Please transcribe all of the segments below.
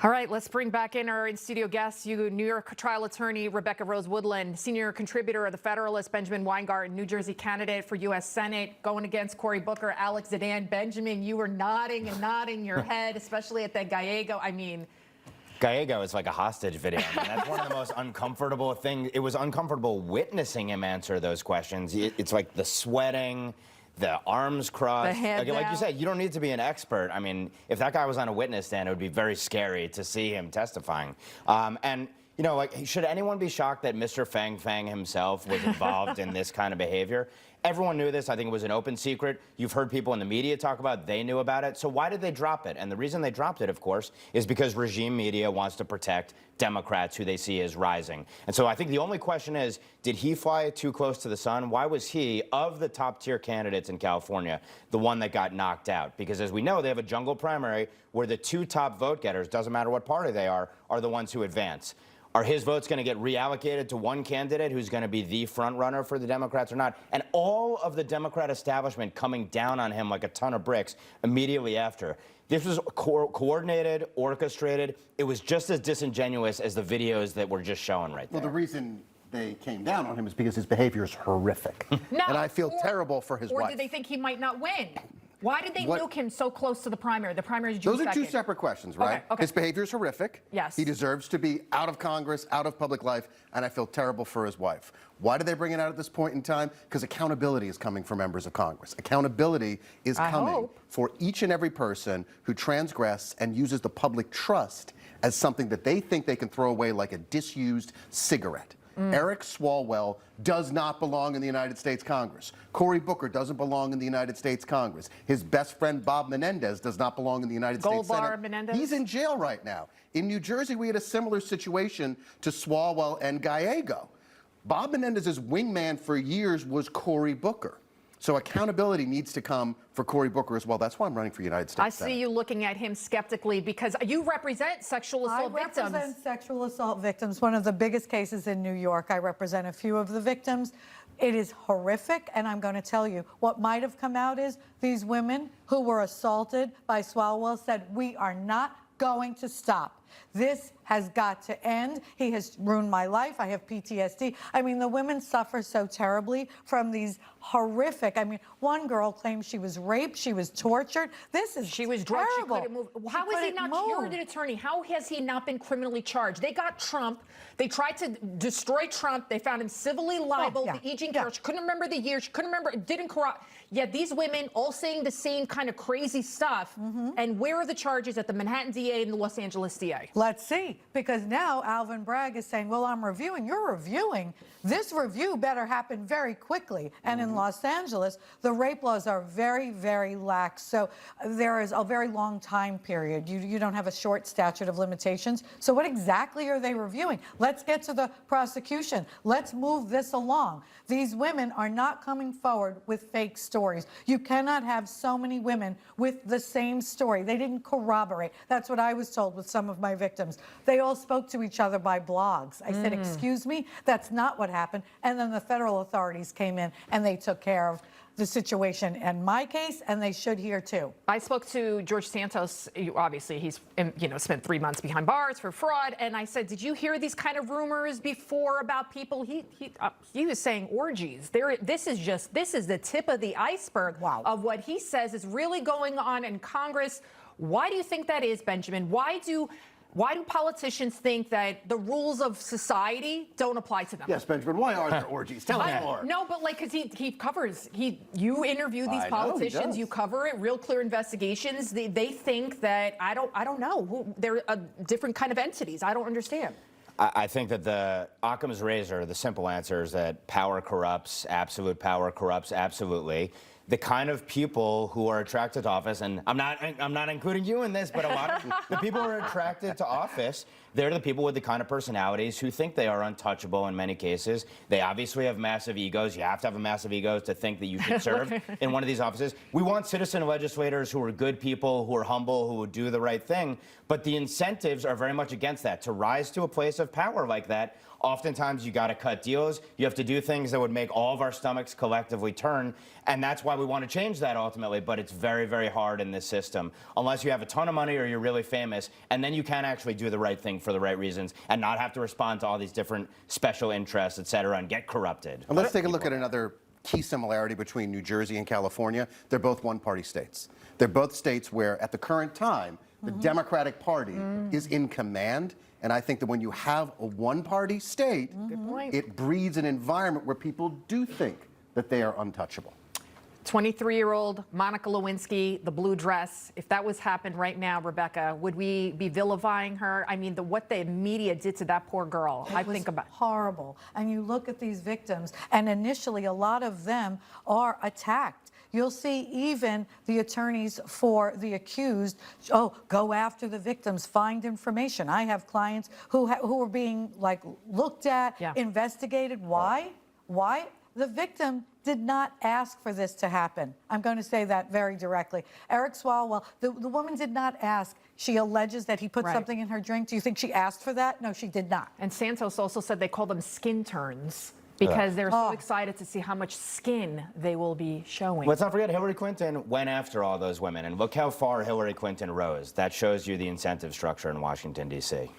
All right, let's bring back in our in-studio guests. New York trial attorney Rebecca Rose Woodland, senior contributor of The Federalist, Benjamin Weingarten, New Jersey candidate for U.S. Senate, going against Cory Booker, Alex Zdan. Benjamin, you were nodding and nodding your head, especially at that Gallego. I mean, Gallego is like a hostage video. I mean, that's one of the most uncomfortable things. It was uncomfortable witnessing him answer those questions. It's like the sweating, the arms crossed. Like you said, you don't need to be an expert. I mean, if that guy was on a witness stand, it would be very scary to see him testifying. And, you know, like, should anyone be shocked that Mr. Fang Fang himself was involved in this kind of behavior? Everyone knew this. I think it was an open secret. You've heard people in the media talk about it. They knew about it. So why did they drop it? And the reason they dropped it, of course, is because regime media wants to protect Democrats who they see as rising. And so I think the only question is, did he fly too close to the sun? Why was he, of the top-tier candidates in California, the one that got knocked out? Because as we know, they have a jungle primary where the two top vote getters, doesn't matter what party they are the ones who advance. Are his votes going to get reallocated to one candidate who's going to be the front runner for the Democrats or not? And all of the Democrat establishment coming down on him like a ton of bricks immediately after. This was coordinated, orchestrated. It was just as disingenuous as the videos that we're just showing right there. Well, the reason they came down on him is because his behavior is horrific. No, and I feel terrible for his wife. Or did they think he might not win? Why did they nuke him so close to the primary? The primary is June 2nd. Those are two separate questions, right? Okay. His behavior is horrific. Yes. He deserves to be out of Congress, out of public life, and I feel terrible for his wife. Why did they bring it out at this point in time? Because accountability is coming for members of Congress. Accountability is coming for each and every person who transgress and uses the public trust as something that they think they can throw away like a disused cigarette. Eric Swalwell does not belong in the United States Congress. Cory Booker doesn't belong in the United States Congress. His best friend, Bob Menendez, does not belong in the United States Senate. Menendez? He's in jail right now. In New Jersey, we had a similar situation to Swalwell and Gallego. Bob Menendez's wingman for years was Cory Booker. So accountability needs to come for Cory Booker as well. That's why I'm running for United States Senate. I see you looking at him skeptically because you represent sexual assault victims. I represent sexual assault victims, one of the biggest cases in New York. I represent a few of the victims. It is horrific, and I'm going to tell you, what might have come out is these women who were assaulted by Swalwell said, we are not going to stop. This has got to end. He has ruined my life. I have PTSD. I mean, the women suffer so terribly from these horrific. I mean, one girl claims she was raped. She was tortured. This is She was drugged. terrible. She couldn't move. How is he not cured an attorney? How has he not been criminally charged? They got Trump. They tried to destroy Trump. They found him civilly liable. The E. Jean Carroll, she couldn't remember the year. She couldn't remember. It didn't corrupt. Yet these women all saying the same kind of crazy stuff. And where are the charges at the Manhattan DA and the Los Angeles DA? Let's see, because now Alvin Bragg is saying, well, I'm reviewing. You're reviewing. This review better happen very quickly. And in Los Angeles, the rape laws are very, very lax. So there is a very long time period. You don't have a short statute of limitations. So what exactly are they reviewing? Let's get to the prosecution. Let's move this along. These women are not coming forward with fake stories. You cannot have so many women with the same story. They didn't corroborate. That's what I was told with some of my victims. They all spoke to each other by blogs. I said, excuse me, that's not what happened. And then the federal authorities came in and they took care of the situation in my case, and they should here too. I spoke to George Santos. Obviously, he's spent 3 months behind bars for fraud. And I said, did you hear these kind of rumors before about people? He was saying orgies. This is the tip of the iceberg of what he says is really going on in Congress. Why do you think that is, Benjamin? Why do politicians think that the rules of society don't apply to them? Yes, Benjamin, why are there orgies? Tell us more. No, but like, because he covers, you interview these politicians, you cover it, real clear investigations. They think that, I don't know, they're different kind of entities. I don't understand. I think that the Occam's razor, the simple answer is that power corrupts, absolute power corrupts absolutely. The kind of people who are attracted to office, and I'm not including you in this, but a lot of the people who are attracted to office, they're the people with the kind of personalities who think they are untouchable in many cases. They obviously have massive egos. You have to have a massive ego to think that you should serve in one of these offices. We want citizen legislators who are good people, who are humble, who will do the right thing. But the incentives are very much against that. To rise to a place of power like that, oftentimes you got to cut deals. You have to do things that would make all of our stomachs collectively turn. And that's why we want to change that ultimately, but it's very, very hard in this system unless you have a ton of money or you're really famous, and then you can actually do the right thing for the right reasons and not have to respond to all these different special interests, et cetera, and get corrupted. And let's take a look at another key similarity between New Jersey and California. They're both one-party states. They're both states where, at the current time, the Democratic Party is in command. And I think that when you have a one-party state, it breeds an environment where people do think that they are untouchable. 23-year-old Monica Lewinsky, the blue dress. If that was happened right now, Rebecca, would we be vilifying her? I mean, what the media did to that poor girl. I think about horrible. And you look at these victims, and initially a lot of them are attacked. You'll see even the attorneys for the accused, go after the victims, find information. I have clients who are being looked at, investigated. Why? Why? The victim did not ask for this to happen. I'm going to say that very directly. Eric Swalwell, the woman did not ask. She alleges that he put something in her drink. Do you think she asked for that? No, she did not. And Santos also said they call them skin turns because they're so excited to see how much skin they will be showing. Let's not forget, Hillary Clinton went after all those women, and look how far Hillary Clinton rose. That shows you the incentive structure in Washington, D.C.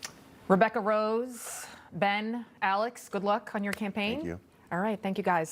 Rebecca Rose, Ben, Alex, good luck on your campaign. Thank you. All right, thank you guys.